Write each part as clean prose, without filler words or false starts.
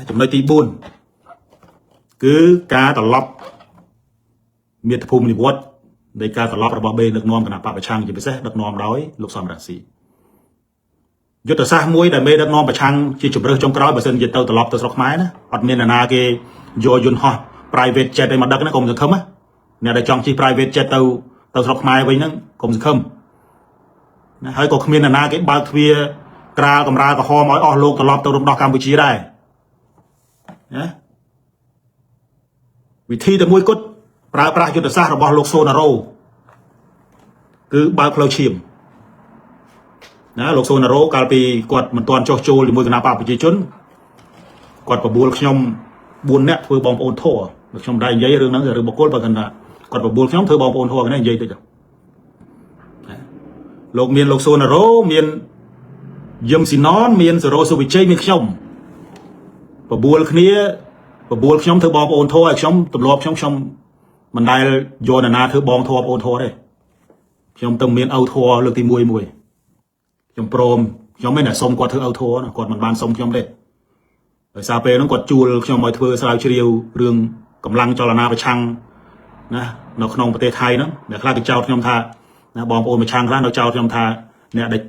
ចំណុចទី4គឺការត្រឡប់មាតុភូមិនិវត្តន៍នៃការត្រឡប់របស់បេដឹកនាំគណៈបព្វប្រឆាំងជាពិសេសដឹកនាំដោយលោកសំរងស៊ីយុទ្ធសាស្ត្រមួយដែលមេដឹកនាំប្រឆាំងជាជំរឿសចុងក្រោយបើសិនជាទៅត្រឡប់ទៅស្រុកខ្មែរណាអត់មាននរណាគេយកយន្តហោះ private jet ឲ្យមកដឹកណាកុំសង្ឃឹមណាអ្នកដែលចង់ជិះ private jet ទៅស្រុកខ្មែរវិញហ្នឹងកុំសង្ឃឹមណាហើយក៏គ្មាននរណាគេបើកទ្វារក្រាលកំរាលក្រហមឲ្យអស់លោកត្រឡប់ទៅរំដោះកម្ពុជាដែរណាវិធីតែមួយគត់ប្រើប្រាស់យុទ្ធសាស្ត្ររបស់លោកសូណារ៉ូគឺបើកផ្លូវឈាមណាលោកសូណារ៉ូកាលពីគាត់មិនទាន់ចុះចូលជាមួយគណៈបកប្រជាជនគាត់បបួលខ្ញុំ4នាក់ធ្វើបងប្អូនធរខ្ញុំដែរនិយាយរឿងហ្នឹងរឿងបុគ្គលបើគាត់ថាគាត់បបួលខ្ញុំធ្វើបងប្អូនធរគ្នានិយាយតិចទៅលោកមានលោកសូណារ៉ូមានយឹមស៊ីណនមានសេរ៉ូសុវិជ័យមានខ្ញុំបបួលខ្ញុំធ្វើបងប្អូនធរឲ្យខ្ញុំទម្លាប់ខ្ញុំមិនដែលយកនរណាធ្វើបងធរបងប្អូនធរទេខ្ញុំទៅមានឪធរលើកទី1ខ្ញុំព្រមខ្ញុំមិនតែសុំគាត់ធ្វើឪធរគាត់មិនបានសុំខ្ញុំទេដោយសារពេលហ្នឹងគាត់ជួលខ្ញុំឲ្យធ្វើស្រាវជ្រាវរឿងកម្លាំងចលនាប្រឆាំងណានៅក្នុងប្រទេសថៃហ្នឹងអ្នកខ្លះគេចោទខ្ញុំថាណាបងប្អូនប្រឆាំងខ្លះនៅចោទខ្ញុំថាអ្នកដែល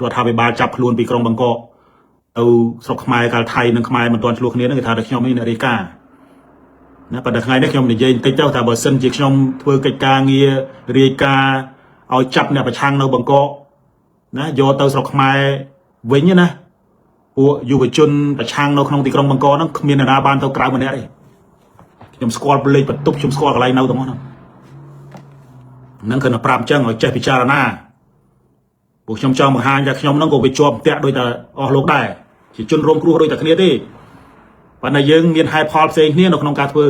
រដ្ឋាភិបាលចាប់ខ្លួនពីក្រុងបង្កកទៅស្រុកខ្មែរកាលថៃនិងខ្មែរមិនទាន់ឆ្លោះគ្នាហ្នឹងគេថាតែខ្ញុំនេះអ្នករាយការណ៍ណាប៉ុន្តែថ្ងៃនេះខ្ញុំនិយាយបន្តិចទៅថាបើសិនជាខ្ញុំធ្វើកិច្ចការងាររាយការណ៍ឲ្យចាប់អ្នកប្រឆាំងនៅបង្កកណាយកទៅស្រុកខ្មែរវិញណាពួកយុវជនប្រឆាំងនៅក្នុងទីក្រុងបង្កកហ្នឹងគ្មាននរណាបានទៅក្រៅម្នាក់ទេខ្ញុំស្គាល់លេខបន្ទប់ខ្ញុំស្គាល់កន្លែងនៅទាំងអស់ហ្នឹងគឺនៅប្រាប់អញ្ចឹងឲ្យចេះពិចារណាពួកខ្ញុំចង់បង្ហាញថាខ្ញុំហ្នឹងក៏វាជាប់តាក់ដូចតែអស់លោកដែរជាជនរងគ្រោះដូចតែគ្នាទេប៉ុន្តែយើងមានហេតុផលផ្សេងគ្នានៅក្នុងការធ្វើ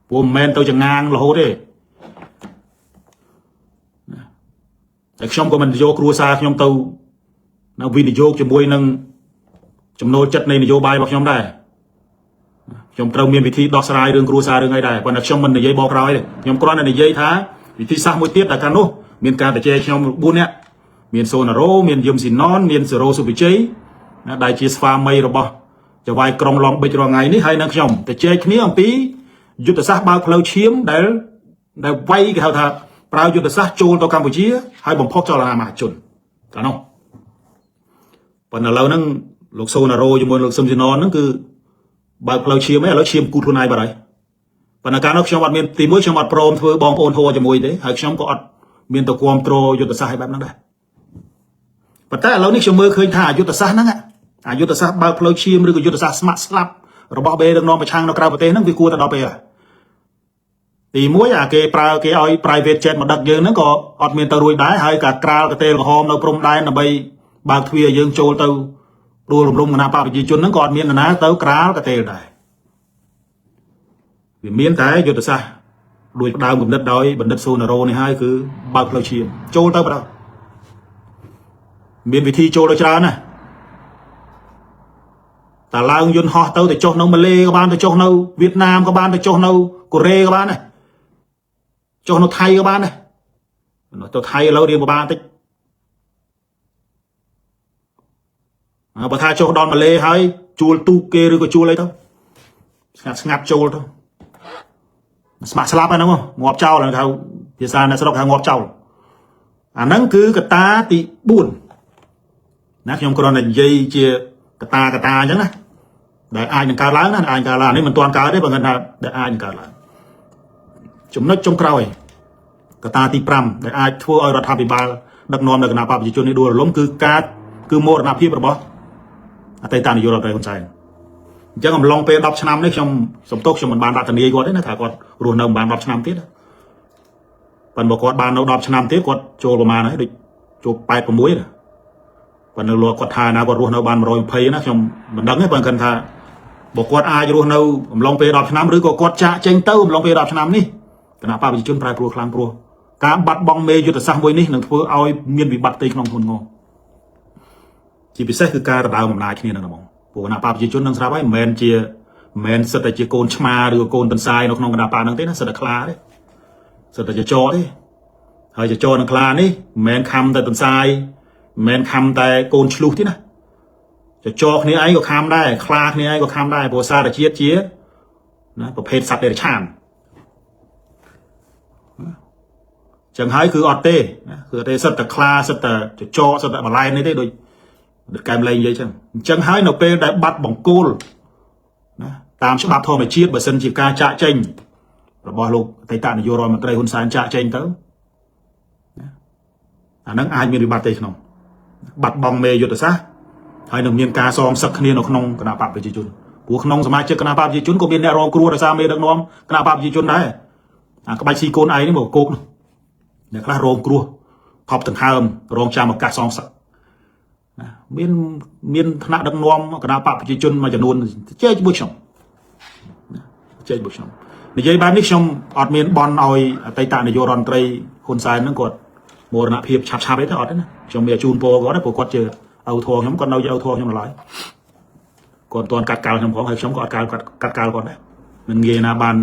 ព្រោះមិនមែនទៅចងាងរហូតទេតែខ្ញុំក៏មិនយកគ្រួសារខ្ញុំទៅនៅវិនិយោគជាមួយនឹងចំណូលចិត្តនៃនយោបាយរបស់ខ្ញុំដែរខ្ញុំត្រូវមានវិធីដោះស្រាយរឿងគ្រួសាររឿងអីដែរប៉ុន្តែខ្ញុំមិននិយាយបកក្រោយទេខ្ញុំគ្រាន់តែនិយាយថាវិធីសាស្ត្រមួយទៀតដែលកាលនោះមានការតេជែខ្ញុំ4នាក់មានសូណារ៉ូមានយឹមស៊ីណនមានសេរ៉ូសុវិជ័យណាដែលជាស្វាមីរបស់ចៅហ្វាយក្រុងឡុងប៊ិចរាល់ថ្ងៃនេះហើយនឹងខ្ញុំតេជែគ្នាអំពីយុទ្ធសាស្ត្របើកផ្លូវឈាមដែលវាយគេហៅថាប្រើយុទ្ធសាស្ត្រចូលទៅកម្ពុជាហើយបំផុសចលនាមហាជនកាលនោះប៉ុន្តែឥឡូវហ្នឹងលោកសូណារ៉ូជាមួយលោកស៊ឹមស៊ីណនហ្នឹងគឺបើកផ្លូវឈាមឯងឥឡូវឈាមគូតខ្លួនឯងបាត់ហើយប៉ុន្តែកាលនោះខ្ញុំអត់មានទីមួយខ្ញុំអត់ព្រមធ្វើបងប្អូនធัวជាមួយទេហើយខ្ញុំក៏អត់មានទៅគ្រប់គ្រងយុទ្ធសាស្ត្រឲ្យបែបហ្នឹងដែរប៉ុន្តែឥឡូវនេះខ្ញុំមើលឃើញថាយុទ្ធសាស្ត្រហ្នឹងអាយុទ្ធសាស្ត្របើកផ្លូវឈាមឬក៏យុទ្ធសាស្ត្រស្ម័គ្រស្លាប់របស់បេដឹកនាំប្រឆាំងនៅក្រៅប្រទេសហ្នឹងវាគួរតែដល់ពេលហើយទីមួយគេប្រើគេឲ្យ private jet មកដឹកយើងហ្នឹងក៏អត់មានទៅរួចដែរហើយការក្រាលកតេលក្រហមនៅព្រំដែនដើម្បីបើកទ្វារយើងចូលទៅដួលរំលំគណៈបកប្រជាជនហ្នឹងក៏អត់មាននរណាទៅក្រាលកតេលដែរវាមានតែយុទ្ធសាស្ត្រដោយដើមគំនិតដោយបណ្ឌិតសូណារ៉ូនេះហើយគឺបើកផ្លូវឈាមចូលទៅបណ្ដោយមានវិធីចូលទៅច្រើនណាស់តែឡើងយន្តហោះទៅចុះនៅម៉ាឡេក៏បានទៅចុះនៅវៀតណាមក៏បានទៅចុះនៅកូរ៉េក៏បានដែរចុះនៅថៃក៏បានដែរទៅថៃឥឡូវរៀងពិបាកបន្តិចបើថាចុះដល់ម៉ាឡេហើយជួលទូកគេឬក៏ជួលអីទៅស្ងាត់ចូលទៅស្មាក់ស្លាប់ហ្នឹងងាប់ចោលហៅភាសាអ្នកស្រុកហៅងាប់ចោលអាហ្នឹងគឺកត្តាទី4ណាខ្ញុំគ្រាន់តែនិយាយជាកត្តាអញ្ចឹងណាដែលអាចនឹងកើតឡើងណាអាចកើតឡើងនេះមិនទាន់កើតទេបើគាត់ថាដែលអាចនឹងកើតឡើងចំណុចចុងក្រោយកត្តាទី5ដែលអាចធ្វើឲ្យរដ្ឋាភិបាលដឹកនាំនៅគណៈបកប្រជាជននេះដួលរលំគឺមរណភាពរបស់អតីតនាយករដ្ឋមន្ត្រីហ៊ុនសែនអញ្ចឹងអំឡុងពេល10ឆ្នាំនេះខ្ញុំសំទោសខ្ញុំមិនបានដាក់ធានាគាត់ទេណាថាគាត់រស់នៅមិនបាន10ឆ្នាំទៀតប៉ុន្តែបើគាត់បាននៅ10ឆ្នាំទៀតគាត់ចូលប្រមាណហើយដូចចូល86ណាប៉ុន្តែលោកគាត់ថាណាគាត់រស់នៅបាន120ណាខ្ញុំមិនដឹងទេបើគាត់ថាបើគាត់អាចរស់នៅអំឡុងពេល10ឆ្នាំឬក៏គាត់ចាក់ចេញទៅអំឡុងពេល10ឆ្នាំនេះគណៈបកប្រជាជនប្រែប្រួលខ្លាំងព្រោះការបាត់បង់មេយុទ្ធសាស្ត្រមួយនេះនឹងធ្វើឲ្យមានវិបត្តិផ្ទៃក្នុងធ្ងន់ធ្ងរជាពិសេសគឺការដណ្ដើមអំណាចគ្នានឹងហ្មងព្រោះគណៈបកប្រជាជននឹងស្រាប់ហើយមិនមែនសិតតែជាកូនឆ្មាឬក៏កូនតន្សាយនៅក្នុងគណៈបកហ្នឹងទេណាសិតតែខ្លាទេសិតតែចចទេហើយចចនឹងខ្លានេះមិនមែនខំតែតន្សាយមិនមែនខំតែកូនឆ្លុះទេណា จะจอกนี่ไอ้ก็คำได้คลานี่ไอ้ก็คำได้โบซาตะเชียดเชียนะประเภทสัตว์เดรัจฉานจังหายคือออเต้คือเตสัตว์คลาสัตว์จะจอสัตว์มาไล่นี่ได้โดยการอะไรอย่างเงี้ยจังหายเราเป็นได้บัตรบ่งกูลนะตามฉบับทอมเชียดบัตรสัญชีการจ่าเจงเราบอกลูกไต่ตาในโยรอยมันไตรหุ่นสารจ่าเจงเต้อันนั้นอายมีริบัตเตชนองบัตรบองเมยุตซะให้หนึ่งมีการซองสักเนียนขนมคณะปราบประชาชนผู้ขนมสมาชิกคณะปราบประชาชนก็เป็นแนวรองครัวแต่ซาเมดังน้อมคณะปราบประชาชนได้ก็ไปซีโกนไอ้นี่บอกโกงเนี่ยคณะรองครัวพอบถึงห้ามรองจามากัดซองสักมีคณะดังน้อมคณะปราบประชาชนมาจากนู่นเจ๊บุชมเจ๊บุชมในใจบ้านนี้ชมอดเมียนบอลเอาไต่ตาในโยรอนไตรคนสายนั่งกดโมรณะเพียบชาบได้ตลอดนะชมเมียจูนโปก็ได้ปกติเจอเอาทองชมก่อนเอาทองชมหลายก่อนตอนกัดกาวชมของให้ชมก่อนกัดกาวก่อนได้มันเงยนาบาน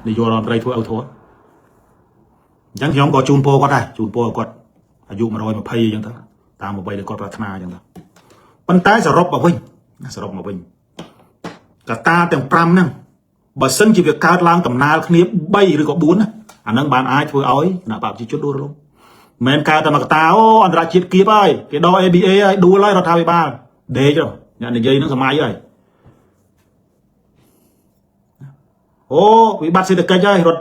ในโยรอนไตรทั่วเอาทองยังชมก่อนจูนโปก็ได้จูนโปก็อายุมาพายยังทั้งตามมาไปเดี๋ยวก็ปรารถนาอย่างนั้นปัญไตสรบมาวิ่งสรบมาวิ่งกตาแต่งปรำนั่งบัดซึ่งจีบการล้างตำนาคณีใบหรือก็บุญนะอันนั้นบานอายทั่วเอาไอ้หน้าปากจีจุดดูลงแมนการแต่มากตาโอ้อันตรายจิตกีบไอ้เกดอเอบีเอดูไล่เราทำไปบ้างเดี๋ยวเนี่ยในยัยนั่งสมัยเลยโอ้วิบัติเศรษฐกิจใหญ่รถ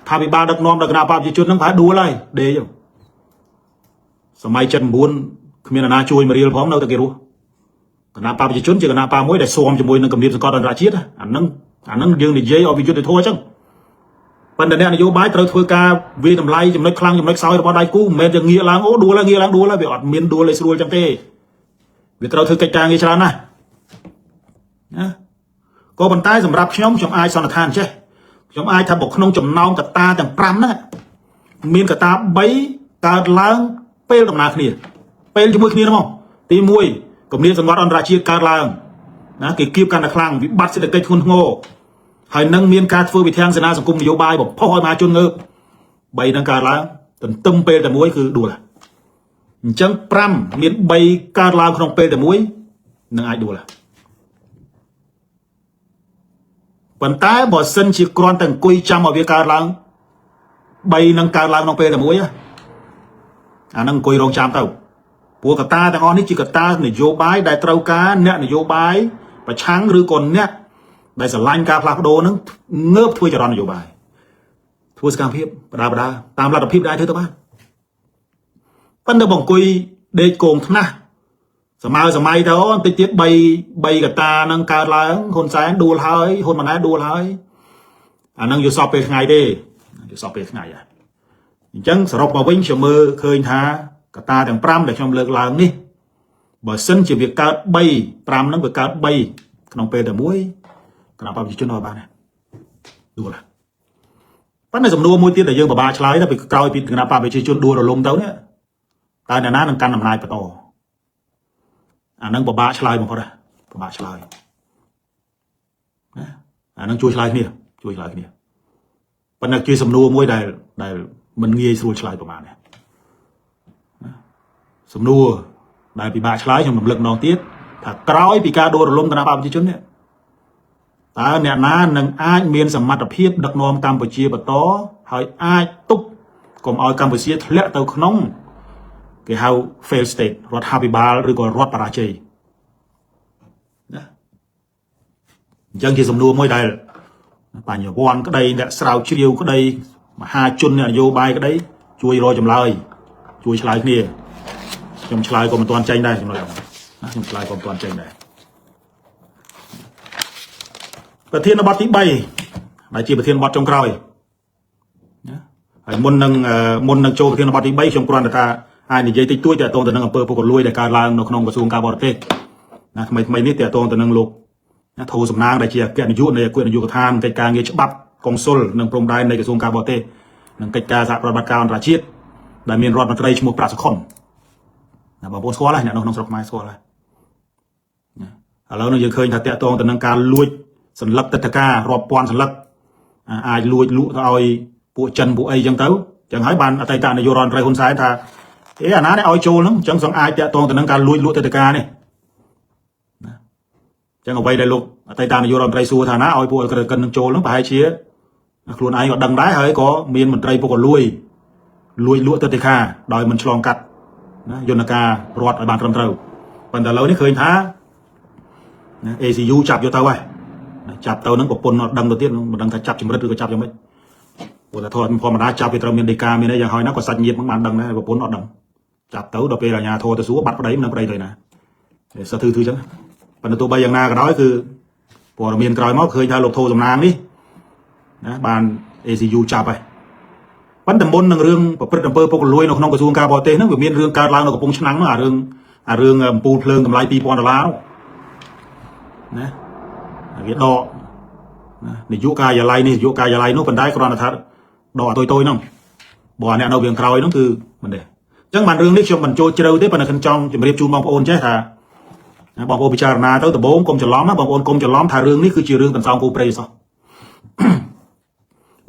ทำไปบ้างดักน้อมดักหน้าปากจีจุดนั่งผาดูไล่เดี๋ยวสมัยจันบุญขมิ้นนาช่วยมาเรียลพร้อมเราตะเกียรู้คณะปาประชาชนจะคณะปามวยแต่สวมจมูกนั่งกำเนิดสกอตอันตรายจิตอันนั้นยังในยัยเอาวิจุดในโทษจังปัญหาเนี่ยนโยบายตระเถื่อการวีทำลายจำนวนครั้งจำนวนซอยเราได้กู้เมนจะเงี้ยล้างโอ้ดูแล้วเงี้ยล้างดูแล้วไปอดเมียนดูเลยสรวยจังเต้วีตระเถื่อกิจการเงี้ยฉลาดนะก็บรรทัดสำหรับช่องไอสอนทานใช่ช่องไอทำบอกขนมจมน้องกับตาแต่งปรำนั่นเมียนกับตาใบการล้างเปลตำนาขณีเปลจมูกขณีนะมั้งตีมวยกับเมียนสังวัดอันตรายชีการล้างนะเกี่ยวกับการคลั่งวิบัติเศรษฐกิจคนโง่ให้นั่งเมียนการฟื้นไปแทงเสนาสังคมนโยบายบอกพ่อมาจนเงือบใบนังการล้างแต่ตึมเปลแต่มวยคือดูละจังปรำเมียนใบการล้างขนมเปลแต่มวยนั่งไอดูละปัญตาบอดเส้นชีกรอนแต่งกุยจำเอาเวการล้างใบนังการล้างขนมเปลแต่มวยนั่งกุยรองจำเต่าปัวกตาแต่ออนนี่จีกตานโยบายได้เต้าการเนี่ยนโยบายประชังหรือก่อนเนี่ยได้สลายการพลาดโดนึงเงือบถ้วยจะรอนนโยบายถ้วยสกังเพียบประดาตามระดับพิบได้เท่าตัวบ้านปั้นเดบ่งกุยเด็กโกงทั้งน่ะสมัยเท่าติดเจ็บใบกับตานังการล้างคนสายดูลายคนมันได้ดูลายนั่งอยู่สอบเป็นไงเด้อยู่สอบเป็นไงจังสรบมาวิ่งเฉมือเคยท้ากับตาแต่งปรำแต่ชมเลิกล้างนี่บ่เส้นจีบการใบปรำนั่งการใบขนมเปย์แต่มวยขณะปาประชาชนเอาบ้านเนี่ยดูละปั้นในสำนวนมวยตีแต่ยังบ่าชลายถ้าไปกล่าวปิดขณะปาประชาชนดูเราลมเต้าเนี่ยตายในนั้นนั่งการนำนายประตอนั่งบ่าชลายมันเขาได้บ่าชลายนั่งช่วยชลายนี่ช่วยชลายนี่ปั้นในคือสำนวนมวยได้มันเงี้ยช่วยชลายประมาณเนี่ยสำนวนได้ปีบ่าชลายชมลำเลิกนองตีถ้ากล่าวปีกาโดเราลมขณะปาประชาชนเนี่ยตาเนี่ยนะนังอาจเมียนสมัติเพียบดักนอมกัมพูชีปะโตให้อาจตุกกลมเอากัมพูชีทะเลเตาขนมเกี่ยวกับ fail state รถฮาบิบาลหรือก็รถปราชัยยังที่สำนวนไม่ได้ป่านอย่างวันก็ได้เนี่ยสาวเชียวก็ได้มาหาจุนเนี่ยโยบายก็ได้ช่วยรอจำเลยช่วยชลายนี่จำชลายก็มันตอนใจได้จำเลยจำชลายก็มันตอนใจได้ประเทศนบัตที่ใบได้จีประเทศนบัตจงกรอยไอ้มนนังโจประเทศนบัตที่ใบจงกรอยแต่ตาไอ้นี่ใจติดตัวแต่ตรงแต่นังอำเภอปกติรวยแต่การล้างนกนงกระทรวงการบริเทศนะทำไมนี่แต่ตรงแต่นังลูกโทรสำนักได้เชียร์แกนยุในกวนยุกทานกิจการเงี้ยฉบับกองโซลนังพรมได้ในกระทรวงการบริเทศนังกิจการสหประชาการราชิตได้มีรอดมาตรายชมุปราศคอนนะบอกสกออะไรเนี่ยน้องสกไม้สกออะไรแล้วเรายังเคยแต่ตรงแต่นังการลุยสัญลักษณ์ตะการอบปอนสัญลักษณ์อาจลุยลุเอาปูจันปูไอจังเต้าจังหายบันอัตตาในโยรอนไรคนซ้ายท่าอันนั้นเอาโจลจังสังอาจจะตรงแต่นังการลุยลุตะการเนี่ย ចឹងអ្វីដែលលោកអតីតនាយករដ្ឋមន្ត្រីសួរថាណាឲ្យពួកក្រិតកិននឹងចូលហ្នឹងប្រហែលជាខ្លួនឯងក៏ដឹងដែរហើយក៏មានមន្ត្រីពួកក៏លួយលក់ទៅទីខាដោយមិនឆ្លងកាត់ណាយន្តការរដ្ឋឲ្យបានត្រឹមត្រូវប៉ុន្តែឥឡូវនេះឃើញថាណា ACU ចាប់យកទៅហើយចាប់ទៅហ្នឹងប្រពន្ធអត់ដឹងទៅទៀតមិនដឹងថាចាប់ចម្រិតឬក៏ចាប់យ៉ាងម៉េចព្រោះតែធម្មតាចាប់វាត្រូវមានដីកាមានអីយ៉ាងហើយណាក៏សាច់ញាតិហ្នឹងបានដឹងដែរប្រពន្ធអត់ដឹងចាប់ទៅដល់ពេលអាជ្ញាធរទៅសួរបាត់ប្តីមិនដឹងប្តីទៅណាសើធឺចឹងប៉ុន្តែទោះបីយ៉ាងណាក៏ដោយគឺព័ត៌មានក្រោយមកឃើញថាលោកធូសំណាងនេះណាបាន ACU ចាប់ហើយប៉ុន្តែមុននឹងរឿងប្រព្រឹត្តអំពើពុករលួយនៅក្នុងក្រសួងការបរទេសហ្នឹងវាមានរឿងកើតឡើងនៅកំពង់ឆ្នាំងហ្នឹងអារឿងអំពូលភ្លើងតម្លៃ$2000ណាវាដកណានាយកការិយាល័យនេះនាយកការិយាល័យនោះប៉ុន្តែគ្រាន់តែថាដកអាតុយហ្នឹងបើអ្នកនៅវាងក្រោយហ្នឹងគឺមិនទេអញ្ចឹងបានរឿងនេះខ្ញុំមិនចូលជ្រៅទេប៉ុន្តែខ្ញុំចង់ជម្រាបជូនបងប្អូនចេះថាបងប្អូនពិចារណាទៅដំបូងកុំច្រឡំណាបងប្អូនកុំច្រឡំថារឿងនេះគឺជារឿងតំសងគោព្រៃសោះ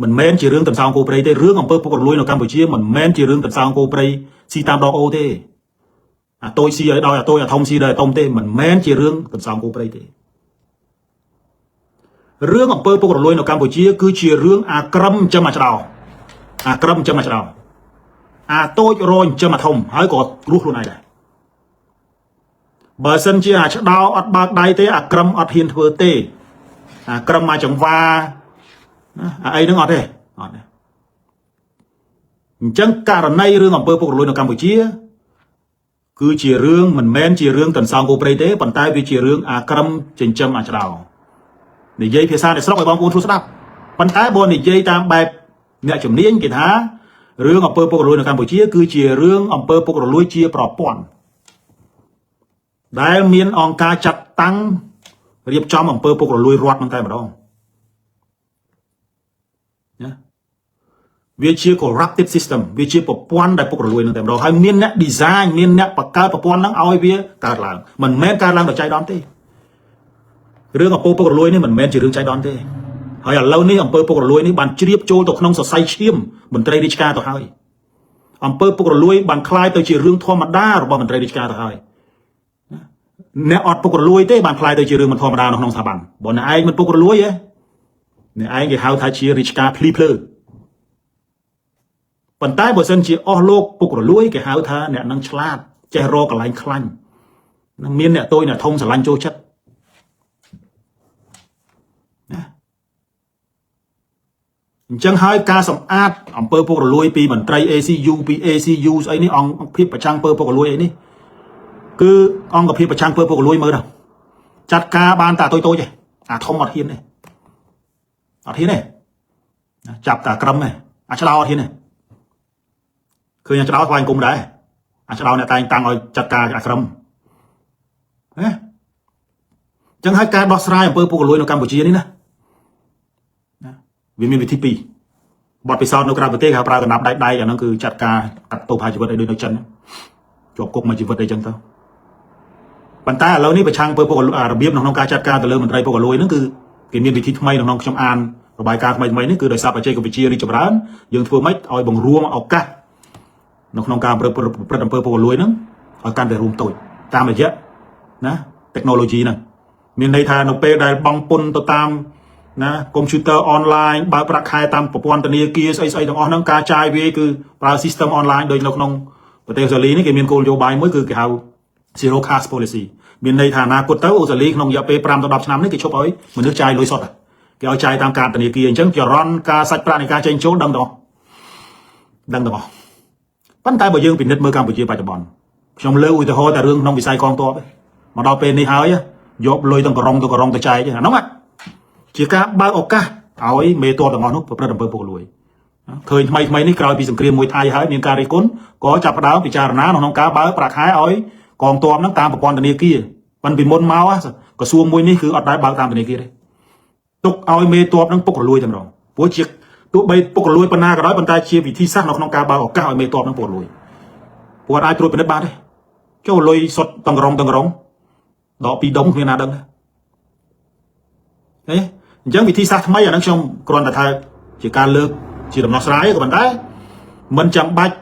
មិនមែនជារឿងតំសងគោព្រៃទេរឿងអំពើពុករលួយនៅកម្ពុជាមិនមែនជារឿងតំសងគោព្រៃស៊ីតាមដងអូទេអាតូចស៊ីឲ្យដល់អាតូចអាធំស៊ីដល់អាធំទេមិនមែនជារឿងតំសងគោព្រៃទេរឿងអំពើពុករលួយនៅកម្ពុជាគឺជារឿងអាក្រឹមចិញ្ចឹមអាឆ្ដោអាក្រឹមចិញ្ចឹមអាឆ្ដោអាតូចរញចិញ្ចឹមអាធំហើយក៏គ្រោះខ្លួនឯងដែរបើសិនជាអាឆ្ដោអត់បើកដៃទេអាក្រឹមអត់ហ៊ានធ្វើទេអាក្រឹមមកចង្វាណាអីហ្នឹងអត់ទេអត់ទេអញ្ចឹងករណីរឿងអំពើពុករលួយនៅកម្ពុជាគឺជារឿងមិនមែនជារឿងតន្សងគោព្រៃទេប៉ុន្តែវាជារឿងអាក្រឹមចិញ្ចឹមអាឆ្ដោនិយាយភាសាในស្រុកឲ្យបងប្អូនស្ដាប់ប៉ុន្តែបើនិយាយតាមបែបអ្នកជំនាញគេថារឿងអំពើពុករលួយនៅកម្ពុជាគឺជារឿងអំពើពុករលួយជាប្រព័ន្ធដែលមានអង្គការចាត់តាំងរៀបចំអំពើពុករលួយរដ្ឋនឹងតែម្ដងណាវាជា corrupted system វាជាប្រព័ន្ធដែលពុករលួយនឹងតែម្ដងហើយមានអ្នក design មានអ្នកបង្កើតប្រព័ន្ធហ្នឹងឲ្យវាកើតឡើងមិនមែនកើតឡើងដោយចៃដន្យទេរឿងអំពើពុករលួយនេះមិនមែនជារឿងចៃដន្យទេហើយឥឡូវនេះអំពើពុករលួយនេះបានជ្រាបចូលទៅក្នុងសរសៃឈាមមន្ត្រីរាជការទៅហើយអំពើពុករលួយបានคล้ายទៅជារឿងធម្មតារបស់មន្ត្រីរាជការទៅហើយអ្នកអត់ពុករលួយទេបានคล้ายទៅជារឿងមិនធម្មតានៅក្នុងស្ថាប័នបើអ្នកឯងមិនពុករលួយទេអ្នកឯងគេហៅថាជារាជការភ្លីភ្លើប៉ុន្តែបើសិនជាអស់លោកពុករលួយគេហៅថាអ្នកនឹងឆ្លាតចេះរកកន្លែងខ្លាញ់នឹងមានអ្នកតូចអ្នកធំស្រឡាញ់ចូលចិត្តណាអញ្ចឹងហើយការសម្អាតអំពើពុករលួយពីមន្ត្រី ACU ពី ACU ស្អីនេះអង្គភាពប្រចាំអំពើពុករលួយអីនេះគឺអង្គភាពប្រចាំអំពើពុករលួយមើលដល់ចាត់ការបានតែតូចតូចទេអាធំអត់ហ៊ានទេអត់ហ៊ានទេចាប់តែក្រឹមទេអាឆ្លោអត់ហ៊ានទេឃើញអាឆ្លោស្វែងគុំដែរអាឆ្លោអ្នកតែងតាំងឲ្យចាត់ការអាក្រឹមណាអញ្ចឹងហើយការដោះស្រាយអំពើពុករលួយនៅកម្ពុជានេះណាវាមានវិធីពីរបទពិសោធន៍នៅក្រៅប្រទេសគេប្រើកណ្ដាប់ដៃអាហ្នឹងគឺចាត់ការកាត់ទោសហាជីវិតឲ្យដូចនៅចិនជាប់គុកមួយជីវិតអីចឹងទៅប៉ុន្តែឥឡូវនេះប្រឆាំងអំពើពុករលួយរបៀបក្នុងការចាត់ការទៅលើមន្ត្រីពុករលួយហ្នឹងគឺគេមានវិធីថ្មីក្នុងខ្ញុំអានរបាយការណ៍ថ្មីនេះគឺដោយសារបច្ចេកវិទ្យារីកចម្រើនយើងធ្វើម៉េចឲ្យបង្រួមឱកាសនៅក្នុងការប្រព្រឹត្តអំពើពុករលួយហ្នឹងឲ្យកាន់តែរួមតូចតាមរយៈណា technology ហ្នឹងមានន័យថានៅពេលដែលបង់ពន្ធទៅតាមណាកុំព្យូទ័រអនឡាញបើប្រាក់ខែតាមប្រព័ន្ធធនាគារស្អីទាំងអស់ហ្នឹងការចាយវាគឺប្រើ system អនឡាញដូចនៅក្នុងប្រទេសអូស្ត្រាលីនេះគេមានគោលនយោបាយមួយគឺគេហៅ zero cash policy មានន័យថាអនាគតទៅអូស្ត្រាលីក្នុងរយៈពេល5ទៅ10ឆ្នាំនេះគេឈប់ឲ្យមនុស្សចាយលុយសុទ្ធគេឲ្យចាយតាមកាតធនាគារអញ្ចឹងចរន្តការសាច់ប្រាក់នៃការចេញចូលដឹងទាំងអស់ប៉ុន្តែបើយើងពិនិត្យមើលកម្ពុជាបច្ចុប្បន្នខ្ញុំលើកឧទាហរណ៍តែរឿងក្នុងវិស័យកងទ័ពមកដល់ពេលនេះហើយយកលុយទាំងករងទៅចែកអាហ្នឹងជាការបើកឱកាសឲ្យមេទ័ពទាំងអស់នោះប្រព្រឹត្តអំពើពុករលួយឃើញថ្មីនេះក្រោយពីសង្គ្រាមមួយថៃហើយមានការរិះគន់ក៏ចាប់ផ្ដើមពិចារណាក្នុងការបើកប្រាក់ខែឲ្យកងទ័ពហ្នឹងតាមប្រព័ន្ធធនាគារប៉ុន្តែពីមុនមកក្រសួងមួយនេះគឺអត់ដែលបើកតាមធនាគារទេទុកឲ្យមេទ័ពហ្នឹងពុករលួយតែម្ដងព្រោះជាទោះបីពុករលួយប៉ុណ្ណាក៏ដោយប៉ុន្តែជាវិធីសាស្ត្រនៅក្នុងការបើកឱកាសឲ្យមេទ័ពហ្នឹងពុករលួយព្រោះអាចត្រួតពិនិត្យបានទេចូលលុយសុទ្ធទាំងរងដកពីដុំគ្មានណាដឹងទេអញ្ចឹងវិធីសាស្ត្រថ្មីអាហ្នឹងខ្ញុំគ្រាន់តែថាជាការលើកជាដំណោះស្រាយក៏ប៉ុន្តែមិនចាំបាច់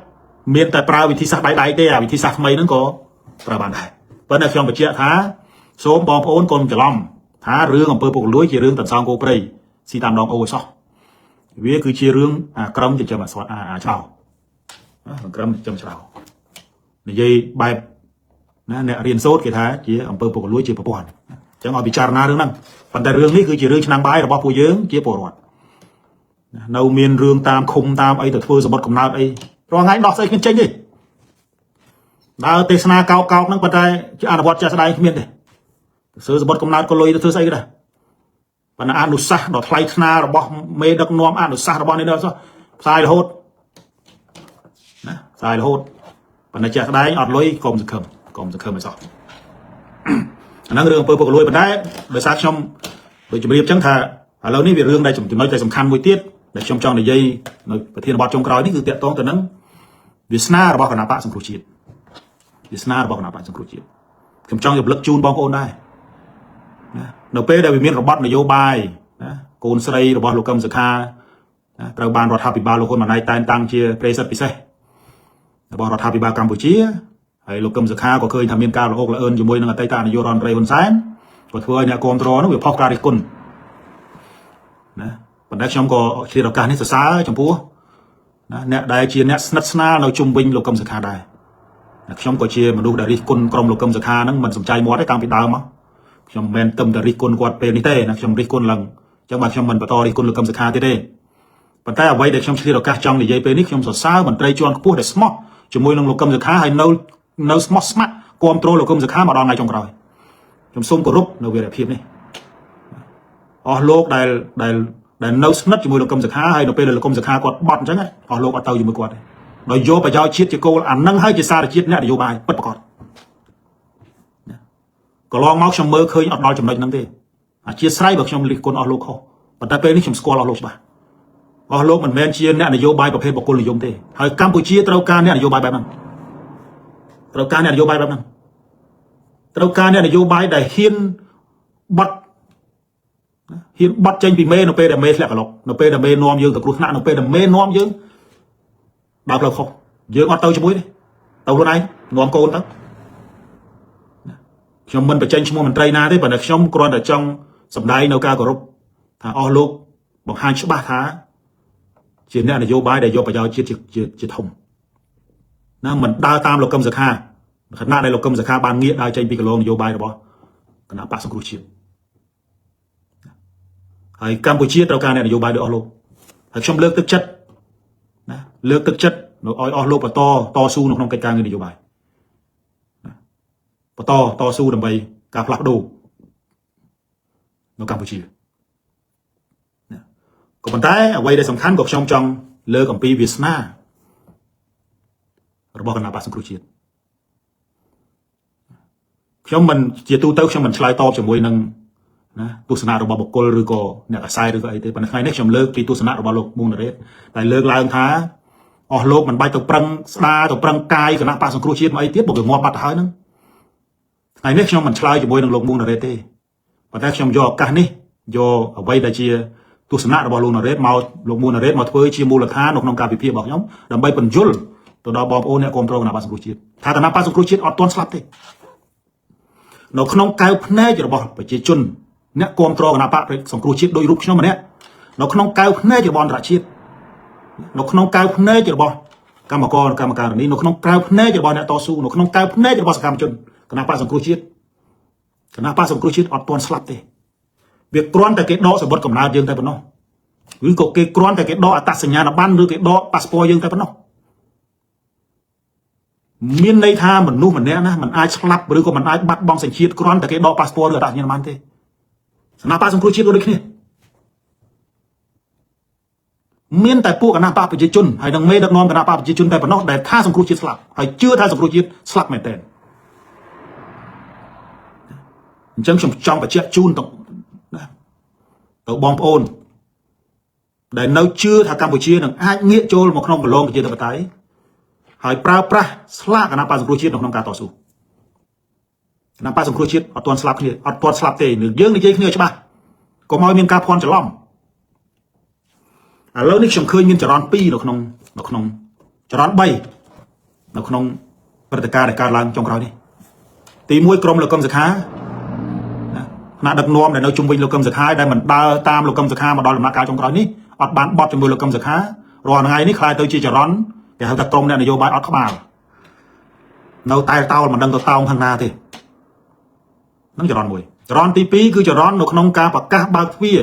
មានតែប្រើវិធីសាស្ត្រដៃទេអាវិធីសាស្ត្រថ្មីហ្នឹងក៏ប្រើបានដែរប៉ុន្តែខ្ញុំបញ្ជាក់ថាសូមបងប្អូនកុំច្រឡំ thả rương ở purple lưới chỉ rương tận sau cô prey si tam đong ô so vì cứ chia rương crom chỉ cho mà soát chào crom chấm chào này dây bài nè riêng sốt cái thái chỉ ở purple lưới chỉ purple chẳng ngồi bị char na rương năng phần tay rương ní cứ chỉ rương năng bài rồi bao phù dưỡng chỉ purple nâu miên rương tam khung tam ấy từ phơi rồi bật cầm nào ấy rồi ngay đọc xây cái tranh đi đào tê na cao cao năng phần tay chứ ăn bọt chả sai miên này sơ rồi bật cầm nào có lôi từ xây cái này và nó ăn được sa đọt thay na rồi bọt mê đặc nom ăn được sa rồi bọt này đâu sao sai là hốt sai là hốt và nó chả sai ọt lôi còm giật khầm mà sao năng rương purple lôi phần tay để sát trong để chuẩn bị trắng thà lâu ní việc rương đây chúng nóiใจสำคัญមួយទៀតដែលខ្ញុំចង់និយាយនៅប្រធានបទចុងក្រោយនេះគឺតាក់ទងទៅនឹងវាសនារបស់គណៈបកសង្គ្រោះជាតិវាសនារបស់គណៈបកសង្គ្រោះជាតិខ្ញុំចង់រំលឹកជូនបងប្អូនដែរណានៅពេលដែលវាមានរបបនយោបាយណាកូនស្រីរបស់លោកកឹមសុខាត្រូវបានរដ្ឋាភិបាលលោកហ៊ុនម៉ាណែតតែងតាំងជាប្រិយសិទ្ធិពិសេសរបស់រដ្ឋាភិបាលកម្ពុជាហើយលោកកឹមសុខាក៏ឃើញថាមានការល្អកល្អឿនជាមួយនឹងអតីតនាយករដ្ឋមន្ត្រីហ៊ុនសែនក៏ធ្វើឲ្យអ្នកគ្រប់គ្រងនោះវាផុសការរិះគន់ណាប៉ុន្តែខ្ញុំក៏ឆ្លៀតឱកាសនេះសរសើរចំពោះណាអ្នកដែលជាអ្នកស្និទ្ធស្នាលនៅជុំវិញលោកកឹមសុខាដែរខ្ញុំក៏ជាមនុស្សដែលរិះគន់ក្រុមលោកកឹមសុខាហ្នឹងមិនសំចៃមាត់ទេតាំងពីដើមមកខ្ញុំមិនមែនទៅតែរិះគន់គាត់ពេលនេះទេណាខ្ញុំរិះគន់ឡើងអញ្ចឹងបាទខ្ញុំមិនបន្តរិះគន់លោកកឹមសុខាទៀតទេប៉ុន្តែអ្វីដែលខ្ញុំឆ្លៀតឱកាសចង់និយាយពេលនេះខ្ញុំសរសើរមន្ត្រីជាន់ខ្ពស់ដែលស្មោះជាមួយនឹងលោកកឹមសុខាហើយនៅស្មោះស្ម័គ្រគ្រប់គ្រងលោកកឹមសុខាមកដល់ថ្ងៃចុងក្រោយខ្ញុំសូមគោរពនៅវីរភាពនេះអស់លោកដែលនៅស្និទ្ធជាមួយលោកកឹមសុខាហើយនៅពេលដែលលោកកឹមសុខាគាត់បត់អញ្ចឹងអស់លោកអត់ទៅជាមួយគាត់ទេដោយយកប្រយោជន៍ជាតិជាគោលអានឹងហើយជាសារជាតិអ្នកនយោបាយពិតប្រាកដកន្លងមកខ្ញុំមើលឃើញអត់ដល់ចំណុចហ្នឹងទេអធិស្ឋានបើខ្ញុំរិះគន់អស់លោកខុសប៉ុន្តែពេលនេះខ្ញុំស្គាល់អស់លោកច្បាស់អស់លោកមិនមែនជាអ្នកនយោបាយប្រភេទបុគ្គលនិយមទេហើយកម្ពុជាត្រូវការអ្នកនយោបាយបែបហ្នឹងត្រូវការអ្នកនយោបាយបែបហ្នឹងត្រូវការអ្នកនយោបាយដែលហ៊ានបត់ចេញពីមេនៅពេលដែលមេធ្លាក់កន្លុកនៅពេលដែលមេនាំយើងទៅគ្រោះថ្នាក់នៅពេលដែលមេនាំយើងបើផ្លូវខុសយើងអត់ទៅជាមួយទេទៅខ្លួនឯងនាំកូនទៅខ្ញុំមិនបញ្ចេញឈ្មោះមន្ត្រីណាទេប៉ុន្តែខ្ញុំគ្រាន់តែចង់សម្ដែងនៅការគោរពថាអស់លោកបង្ហាញច្បាស់ថាជាអ្នកនយោបាយដែលយកប្រយោជន៍ជាតិជាធំណាមិនដើរតាមលោកកឹមសុខាខណៈដែលលោកកឹមសុខាបានងាកដើរចេញពីកន្លងនយោបាយរបស់គណៈបកសង្គ្រោះជាតិហើយកម្ពុជាត្រូវការអ្នកនយោបាយដូចអស់លោកហើយខ្ញុំលើកទឹកចិត្តណាលើកទឹកចិត្តឲ្យអស់លោកបន្តតស៊ូនៅក្នុងកិច្ចការងារនយោបាយបន្តតស៊ូដើម្បីការផ្លាស់ប្ដូរនៅកម្ពុជាក៏ប៉ុន្តែអ្វីដែលសំខាន់ក៏ខ្ញុំចង់លើកអំពីវាសនារបស់គណៈបកសង្គ្រោះជាតិខ្ញុំមិនជាទូទៅខ្ញុំមិនឆ្លើយតបជាមួយនឹងណាទស្សនៈរបស់បុគ្គលឬក៏អ្នកអាស្រ័យឬក៏អីទេប៉ុន្តែថ្ងៃនេះខ្ញុំលើកពីទស្សនៈរបស់លោកមុនរ៉េតតែលើកឡើងថាអស់លោកមិនបាច់ទៅប្រឹងស្ដារទៅប្រឹងកាយគណៈបកសង្គ្រោះជាតិមកអីទៀតបើវាងាប់បាត់ទៅហើយហ្នឹងថ្ងៃនេះខ្ញុំមិនឆ្លើយជាមួយនឹងលោកមុនរ៉េតទេប៉ុន្តែខ្ញុំយកឱកាសនេះយកអ្វីដែលជាទស្សនៈរបស់លោកណារ៉េតមកលោកមុនរ៉េតមកធ្វើជាមូលដ្ឋាននៅក្នុងការវិភាគរបស់ខ្ញុំដើម្បីបញ្យល់ទៅដល់បងប្អូនអ្នកគ្រប់គ្រងគណៈបកសង្គ្រោះជាតិថាគណៈបកសង្គ្រោះជាតិអត់ទាន់ស្លាប់ទេនៅក្នុងកៅភ្នែករបស់ប្រជាជនអ្នកគ្រប់គ្រងគណៈបកសង្គ្រោះជាតិដោយរូបខ្ញុំម្នាក់នៅក្នុងកៅភ្នែករបស់អន្តរជាតិនៅក្នុងកៅភ្នែករបស់កម្មការនេះនៅក្នុងកៅភ្នែករបស់អ្នកតស៊ូនៅក្នុងកៅភ្នែករបស់សកម្មជនគណៈបកសង្គ្រោះជាតិគណៈបកសង្គ្រោះជាតិអត់ទាន់ស្លាប់ទេវាគ្រាន់តែគេដកសម្បត្តិកំណើតយើងតែប៉ុណ្ណោះឬក៏គេគ្រាន់តែគេដកអត្តសញ្ញាណប័ណ្ណឬគេដកប៉ាសពតយើងតែប៉ុណ្ណោះមានន័យថាមនុស្សម្នាក់ណាมันអាចស្លាប់ឬក៏มันអាចបាត់បង់សញ្ជាតិគ្រាន់តែគេដកប៉ាសពតឬអត្តសញ្ញាណប័ណ្ណទេគណៈបកសង្គ្រោះជាតិក៏ដូចគ្នាមានតែពួកគណៈបកប្រជាជនហើយនឹងមេដឹកនាំគណៈបកប្រជាជនតែប៉ុណ្ណោះដែលថាសង្គ្រោះជាតិស្លាប់ហើយជឿថាសង្គ្រោះជាតិស្លាប់មែនទែនអញ្ចឹងខ្ញុំចង់បញ្ជាក់ជូនទៅបងប្អូនដែលនៅជឿថាកម្ពុជានឹងអាចងាកចូលមកក្នុងបលងប្រជាធិបតេយ្យហើយប្រើប្រាស់ស្លាកគណៈបកសង្គ្រោះជាតិនៅក្នុងការតស៊ូគណៈបកសង្គ្រោះជាតិអត់ទាន់ស្លាប់គ្នាអត់ទាន់ស្លាប់ទេយើងនិយាយគ្នាច្បាស់កុំឲ្យមានការភ័ន្តច្រឡំឥឡូវនេះខ្ញុំឃើញមានចរន្ត2នៅក្នុងចរន្ត3នៅក្នុងព្រឹត្តិការណ៍ដែលកើតឡើងចុងក្រោយនេះទី1ក្រុមលោកកឹមសុខា ណាដឹកនាំដែលនៅជុំវិញលោកកឹមសុខាដែលមិនដើរតាមលោកកឹមសុខាមកដល់ដំណាក់កាលចុងក្រោយនេះអត់បានបត់ជាមួយលោកកឹមសុខារាល់ថ្ងៃនេះខ្លាយទៅជាចរន្តគេហៅថាក្រុមអ្នកនយោបាយអត់ក្បាលនៅតែតោលមិនដឹងទៅតោងខាងណាទេនឹងចរន្តមួយចរន្តទី2គឺចរន្តនៅក្នុងការប្រកាសបើកទ្វារ